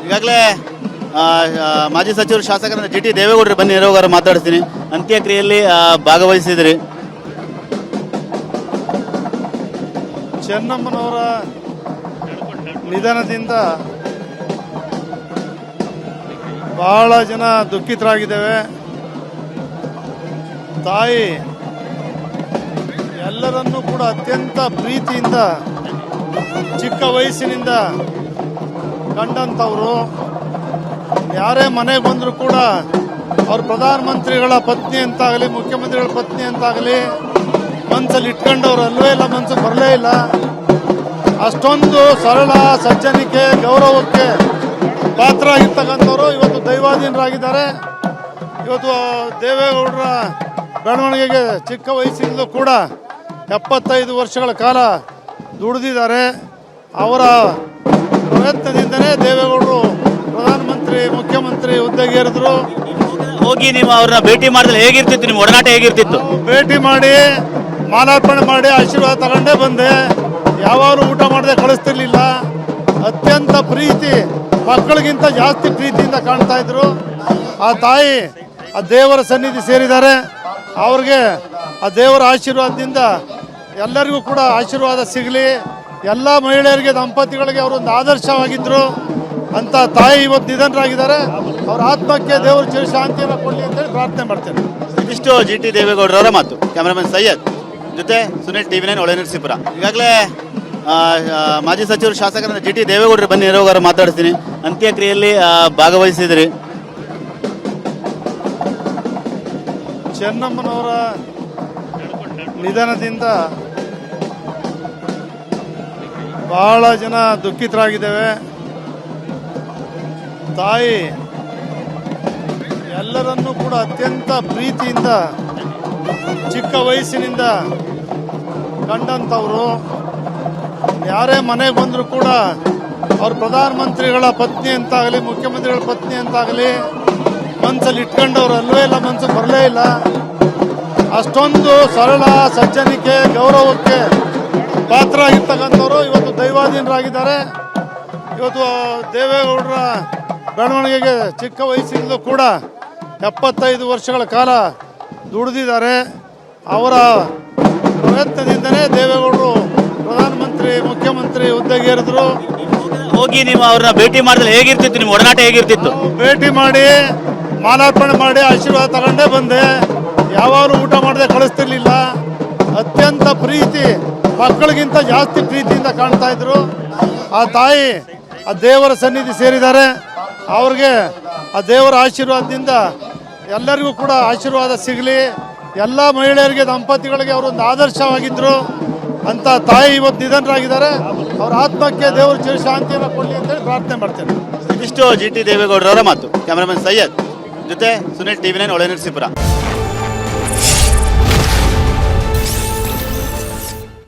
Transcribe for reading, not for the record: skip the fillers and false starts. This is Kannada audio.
ಈಗಾಗಲೇ ಮಾಜಿ ಸಚಿವರು ಶಾಸಕರ ಜಿ ಟಿ ದೇವೇಗೌಡರು ಬನ್ನಿ ನೇರವಾಗಿ ಮಾತಾಡ್ತೀನಿ. ಅಂತ್ಯಕ್ರಿಯೆಯಲ್ಲಿ ಭಾಗವಹಿಸಿದ್ರಿ. ಚೆನ್ನಮ್ಮನವರ ನಿಧನದಿಂದ ಬಹಳ ಜನ ದುಃಖಿತರಾಗಿದ್ದೇವೆ. ತಾಯಿ ಎಲ್ಲರನ್ನೂ ಕೂಡ ಅತ್ಯಂತ ಪ್ರೀತಿಯಿಂದ ಚಿಕ್ಕ ವಯಸ್ಸಿನಿಂದ ಕಂಡಂಥವರು. ಯಾರೇ ಮನೆಗೆ ಬಂದರೂ ಕೂಡ ಅವ್ರ ಪ್ರಧಾನಮಂತ್ರಿಗಳ ಪತ್ನಿ ಅಂತಾಗಲಿ, ಮುಖ್ಯಮಂತ್ರಿಗಳ ಪತ್ನಿ ಅಂತಾಗಲಿ ಮನಸ್ಸಲ್ಲಿ ಇಟ್ಕೊಂಡವ್ರು ಅಲ್ಲವೇ ಇಲ್ಲ, ಮನಸ್ಸು ಬರಲೇ ಇಲ್ಲ. ಅಷ್ಟೊಂದು ಸರಳ, ಸಜ್ಜನಿಕೆ, ಗೌರವಕ್ಕೆ ಪಾತ್ರ ಆಗಿರ್ತಕ್ಕಂಥವ್ರು ಇವತ್ತು ದೈವಾಧೀನರಾಗಿದ್ದಾರೆ. ಇವತ್ತು ದೇವೇಗೌಡರ ಬೆಳವಣಿಗೆಗೆ ಚಿಕ್ಕ ವಯಸ್ಸಿನಿಂದಲೂ ಕೂಡ 75 ವರ್ಷಗಳ ಕಾಲ ದುಡಿದಿದ್ದಾರೆ. ಅವರ ಪ್ರಯತ್ನದಿಂದನೇ ದೇವೇಗೌಡರು ಪ್ರಧಾನಮಂತ್ರಿ, ಮುಖ್ಯಮಂತ್ರಿ ಹುದ್ದೆಗೆ ಏರಿದ್ರು. ಹೋಗಿ ನೀವು ಅವ್ರನ್ನ ಭೇಟಿ ಮಾಡಿದ್ರೆ ಹೇಗಿರ್ತಿತ್ತು? ನಿಮ್ಮ ಒಡನಾಟ ಹೇಗಿರ್ತಿತ್ತು? ಭೇಟಿ ಮಾಡಿ ಮಾಲಾರ್ಪಣೆ ಮಾಡಿ ಆಶೀರ್ವಾದ ತಗೊಂಡೇ ಬಂದೆ. ಯಾವಾಗಲೂ ಊಟ ಮಾಡದೆ ಕಳಿಸ್ತಿರ್ಲಿಲ್ಲ. ಅತ್ಯಂತ ಪ್ರೀತಿ, ಮಕ್ಕಳಿಗಿಂತ ಜಾಸ್ತಿ ಪ್ರೀತಿಯಿಂದ ಕಾಣ್ತಾ ಇದ್ರು. ಆ ತಾಯಿ ಆ ದೇವರ ಸನ್ನಿಧಿ ಸೇರಿದ್ದಾರೆ. ಅವ್ರಿಗೆ ಆ ದೇವರ ಆಶೀರ್ವಾದದಿಂದ ಎಲ್ಲರಿಗೂ ಕೂಡ ಆಶೀರ್ವಾದ ಸಿಗಲಿ. ಎಲ್ಲ ಮಹಿಳೆಯರಿಗೆ, ದಂಪತಿಗಳಿಗೆ ಅವರೊಂದು ಆದರ್ಶವಾಗಿದ್ದರು ಅಂತ ತಾಯಿ ಇವತ್ತು ನಿಧನರಾಗಿದ್ದಾರೆ. ಅವ್ರ ಆತ್ಮಕ್ಕೆ ದೇವರು ಚಿರಶಾಂತಿಯನ್ನು ಕೊಡಲಿ ಅಂತೇಳಿ ಪ್ರಾರ್ಥನೆ ಮಾಡ್ತೇನೆ. ಇದಿಷ್ಟು ಜಿ ಟಿ ದೇವೇಗೌಡರವರ ಮಾತು. ಕ್ಯಾಮರಾಮನ್ ಸೈಯದ್ ಜೊತೆ ಸುನಿಲ್, TV9 ಹೊಳೆನರಸೀಪುರ. ಈಗಾಗಲೇ ಮಾಜಿ ಸಚಿವರು ಶಾಸಕರ ಜಿ ಟಿ ದೇವೇಗೌಡರು ಬನ್ನಿ ನೇರವಾಗಿ ಮಾತಾಡ್ತೀನಿ. ಅಂತ್ಯಕ್ರಿಯೆಯಲ್ಲಿ ಭಾಗವಹಿಸಿದ್ರಿ. ಚೆನ್ನಮ್ಮನವರ ನಿಧನದಿಂದ ಬಹಳ ಜನ ದುಃಖಿತರಾಗಿದ್ದೇವೆ. ತಾಯಿ ಎಲ್ಲರನ್ನೂ ಕೂಡ ಅತ್ಯಂತ ಪ್ರೀತಿಯಿಂದ ಚಿಕ್ಕ ವಯಸ್ಸಿನಿಂದ ಕಂಡಂಥವರು. ಯಾರೇ ಮನೆಗೆ ಬಂದರೂ ಕೂಡ ಅವ್ರ ಪ್ರಧಾನಮಂತ್ರಿಗಳ ಪತ್ನಿ ಅಂತಾಗಲಿ, ಮುಖ್ಯಮಂತ್ರಿಗಳ ಪತ್ನಿ ಅಂತಾಗಲಿ ಮನಸ್ಸಲ್ಲಿ ಇಟ್ಕೊಂಡವ್ರು ಅಲ್ಲವೇ ಇಲ್ಲ, ಮನಸ್ಸು ಬರಲೇ ಇಲ್ಲ. ಅಷ್ಟೊಂದು ಸರಳ, ಸಜ್ಜನಿಕೆ, ಗೌರವಕ್ಕೆ ಪಾತ್ರ ಆಗಿರ್ತಕ್ಕಂಥವ್ರು ಇವತ್ತು ದೈವಾಧೀನರಾಗಿದ್ದಾರೆ. ಇವತ್ತು ದೇವೇಗೌಡರ ಬೆಳವಣಿಗೆಗೆ ಚಿಕ್ಕ ವಯಸ್ಸಿನಿಂದಲೂ ಕೂಡ 75 ವರ್ಷಗಳ ಕಾಲ ದುಡಿದಿದ್ದಾರೆ. ಅವರ ಪ್ರಯತ್ನದಿಂದನೇ ದೇವೇಗೌಡರು ಪ್ರಧಾನಮಂತ್ರಿ, ಮುಖ್ಯಮಂತ್ರಿ ಹುದ್ದೆಗೆ ಏರಿದ್ರು. ಹೋಗಿ ನೀವು ಅವ್ರನ್ನ ಭೇಟಿ ಮಾಡಿದ್ರೆ ಹೇಗಿರ್ತಿತ್ತು? ನಿಮ್ಮ ಒಡನಾಟ ಹೇಗಿರ್ತಿತ್ತು? ಭೇಟಿ ಮಾಡಿ ಮಾಲಾರ್ಪಣೆ ಮಾಡಿ ಆಶೀರ್ವಾದ ತಗೊಂಡೇ ಬಂದೆ. ಯಾವಾಗಲೂ ಊಟ ಮಾಡದೆ ಕಳಿಸ್ತಿರ್ಲಿಲ್ಲ. ಅತ್ಯಂತ ಪ್ರೀತಿ, ಮಕ್ಕಳಿಗಿಂತ ಜಾಸ್ತಿ ಪ್ರೀತಿಯಿಂದ ಕಾಣ್ತಾ ಇದ್ರು. ಆ ತಾಯಿ ಆ ದೇವರ ಸನ್ನಿಧಿ ಸೇರಿದ್ದಾರೆ. ಅವ್ರಿಗೆ ಆ ದೇವರ ಆಶೀರ್ವಾದದಿಂದ ಎಲ್ಲರಿಗೂ ಕೂಡ ಆಶೀರ್ವಾದ ಸಿಗಲಿ. ಎಲ್ಲ ಮಹಿಳೆಯರಿಗೆ, ದಂಪತಿಗಳಿಗೆ ಅವರೊಂದು ಆದರ್ಶವಾಗಿದ್ದರು ಅಂತ ತಾಯಿ ಇವತ್ತು ನಿಧನರಾಗಿದ್ದಾರೆ. ಅವ್ರ ಆತ್ಮಕ್ಕೆ ದೇವರು ಚಿರಶಾಂತಿಯನ್ನು ಕೊಡಲಿ ಅಂತೇಳಿ ಪ್ರಾರ್ಥನೆ ಮಾಡ್ತೇನೆ. ಇದಿಷ್ಟು ಜಿ ಟಿ ದೇವೇಗೌಡರವರ ಮಾತು. ಕ್ಯಾಮರಾಮನ್ ಸೈಯದ್ ಜೊತೆ ಸುನಿಲ್, TV9 ಹೊಳೆನರಸೀಪುರ.